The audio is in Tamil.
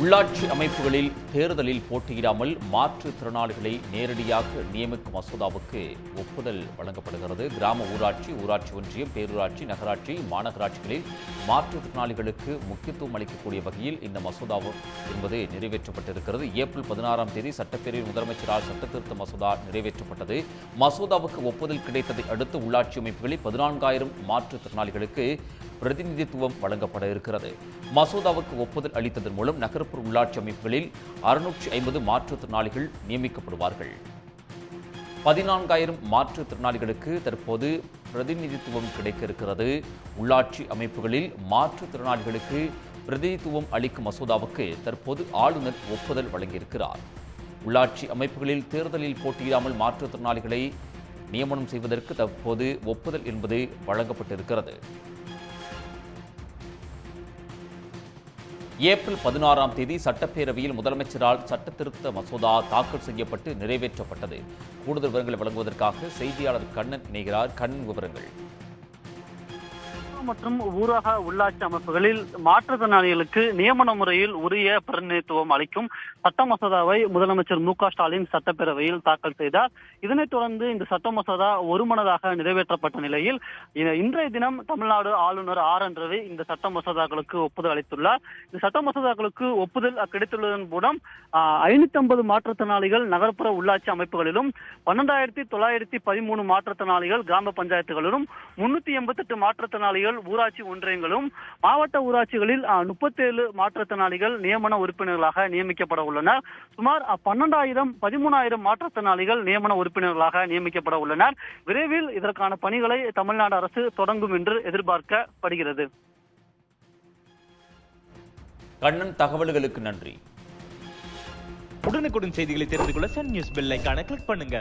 உள்ளாட்சி அமைப்புகளில் தேர்தலில் போட்டியிடாமல் மாற்றுத்திறனாளிகளை நேரடியாக நியமிக்கும் மசோதாவுக்கு ஒப்புதல் வழங்கப்படுகிறது. கிராம ஊராட்சி, ஊராட்சி ஒன்றியம், பேரூராட்சி, நகராட்சி, மாநகராட்சிகளில் மாற்றுத்திறனாளிகளுக்கு முக்கியத்துவம் அளிக்கக்கூடிய வகையில் இந்த மசோதா என்பது நிறைவேற்றப்பட்டிருக்கிறது. ஏப்ரல் 16ஆம் தேதி சட்டப்பேரவையில் முதலமைச்சரால் சட்டத்திருத்த மசோதா நிறைவேற்றப்பட்டது. மசோதாவுக்கு ஒப்புதல் கிடைத்ததை அடுத்து உள்ளாட்சி அமைப்புகளில் 14,000 மாற்றுத்திறனாளிகளுக்கு பிரதிநிதித்துவம் வழங்கப்பட இருக்கிறது. மசோதாவுக்கு ஒப்புதல் அளித்ததன் மூலம் நகர்ப்புற உள்ளாட்சி அமைப்புகளில் 650 மாற்றுத்திறனாளிகள் நியமிக்கப்படுவார்கள். 14,000 மாற்றுத்திறனாளிகளுக்கு தற்போது பிரதிநிதித்துவம் கிடைக்க இருக்கிறது. உள்ளாட்சி அமைப்புகளில் மாற்றுத்திறனாளிகளுக்கு பிரதிநிதித்துவம் அளிக்கும் மசோதாவுக்கு தற்போது ஆளுநர் ஒப்புதல் வழங்கியிருக்கிறார். உள்ளாட்சி அமைப்புகளில் தேர்தலில் போட்டியிடாமல் மாற்றுத்திறனாளிகளை நியமனம் செய்வதற்கு தற்போது ஒப்புதல் என்பது வழங்கப்பட்டிருக்கிறது. ஏப்ரல் 16ஆம் தேதி சட்டப்பேரவையில் முதலமைச்சரால் சட்டத்திருத்த மசோதா தாக்கல் செய்யப்பட்டு நிறைவேற்றப்பட்டது. கூடுதல் விவரங்களை வழங்குவதற்காக செய்தியாளர் கண்ணன் இணைகிறார். கண்ணன், விவரங்கள். மற்றும் ஊரக உள்ளாட்சி அமைப்புகளில் மாற்றுத்திறனாளிகளுக்கு நியமன முறையில் உரிய பிரதிநிதித்துவம் அளிக்கும் சட்ட மசோதாவை முதலமைச்சர் மு க ஸ்டாலின் சட்டப்பேரவையில் தாக்கல் செய்தார். இதனைத் தொடர்ந்து இந்த சட்ட மசோதா ஒருமனதாக நிறைவேற்றப்பட்ட நிலையில் இன்றைய தினம் தமிழ்நாடு ஆளுநர் ஆர்.என். ரவி இந்த சட்ட மசோதாக்களுக்கு ஒப்புதல் அளித்துள்ளார். இந்த சட்ட மசோதாக்களுக்கு ஒப்புதல் கிடைத்துள்ளதன் மூலம் 550 மாற்றுத்திறனாளிகள் நகர்ப்புற உள்ளாட்சி அமைப்புகளிலும், 12,913 மாற்றுத்திறனாளிகள் கிராம பஞ்சாயத்துகளிலும், 388 மாற்றுத்திறனாளிகள் ஊராட்சி ஒன்றியங்களும், மாவட்ட ஊராட்சிகளில் 37 மாற்றுத்திறனாளிகள் நியமன உறுப்பினர்களாக நியமிக்கப்பட உள்ளனர். சுமார் 13,000 மாற்றுத்திறனாளிகள் நியமன உறுப்பினர்களாக நியமிக்கப்பட உள்ளனர். விரைவில் இதற்கான பணிகளை தமிழ்நாடு அரசு தொடங்கும் என்று எதிர்பார்க்கப்படுகிறது. கண்ணன், தகவல்களுக்கு நன்றி. உடனுக்குடன் செய்திகளை தெரிந்து கொள்ள சன் நியூஸ் பெல் ஐகானை கிளிக் பண்ணுங்க.